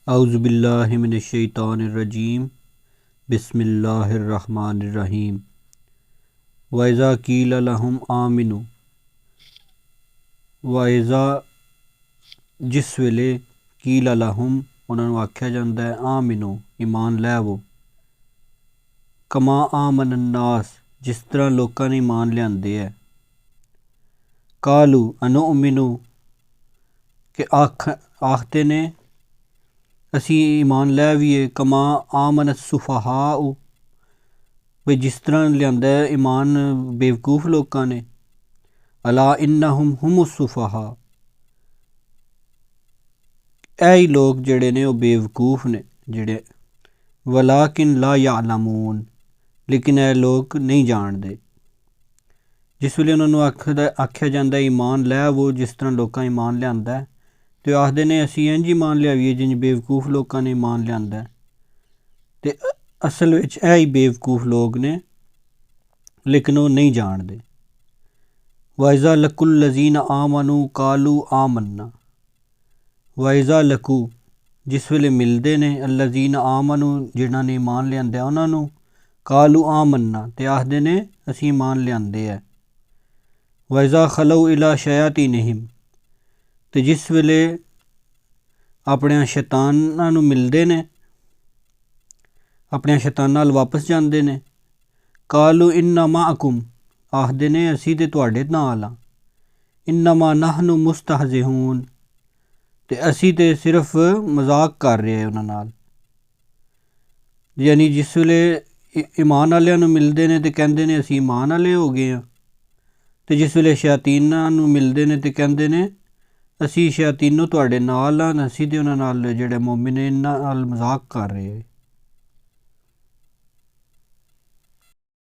औज़ुबिल्लाहि मिनश्शैतानिर्रजीम बिस्मिल्लाहिर्रहमानिर्रहीम वइज़ा क़ील लहुम आमिनु वइज़ा जिस वेले क़ील लहुम उन्हां नूं आख्या जांदा है आमिनु ईमान लैवो कमा आमन अन्नास जिस तरह लोकां ने ईमान लिआंदे है कालू अनुमिनु कि आखते ने असी ईमान लै वीए कमा आमन सुफहा भाई जिस तरह लिआंदा है ईमान बेवकूफ़ लोकां ने अला इन्नहुम हुमुस्सुफहा ऐ लोग जेड़े ने ओह बेवकूफ़ ने जेड़े वलाकिन ला यालमून लेकिन ऐ लोग नहीं जानदे। जिस वेले उन्हां नूं आख्या जांदा ईमान लै वो जिस तरह लोकां ईमान लिआंदा है ते आखदे ने असी इंज ईमान लिआईए जिंज बेवकूफ़ लोकां ने ईमान लिआंदा है ते असल विच ऐ ही बेवकूफ़ लोग ने लेकिन ओह नहीं जानदे। वाइज़ा लकुल लज़ीना आमनू कालू आमन्ना वाइज़ा लकू जिस वेले मिलदे ने अल्लज़ीना आमनू जिन्हां ने ईमान लिआंदा उन्हां नूं कालू आमन्ना ते आखदे ने असी ईमान लिआंदे है। वाइज़ा खलौ इला शयातीनिहिम ते जिस वेले अपने शैतानां नूं मिलदे ने अपने शैतानां नाल वापस जांदे ने कालू इन्ना माअकुम आखदे ने असी ते तुहाडे नाल आं इन्नमा नहनु मुस्तहज़िऊन ते असी ते सिर्फ मजाक कर रहे हैं उन्हां नाल। यानी जिस वेले ईमान आह्लेआं नूं मिलदे ने ते कहंदे ने असी ईमान आह्ले हो गए आं ते जिस वेले शयातीनां नूं मिलदे ने ते कहंदे ने असी शयातीनो तुहाडे नाल आं असी ते उन्हां नाल जेह्ड़े मोमिन इन्हां नाल मजाक कर रहे हैं।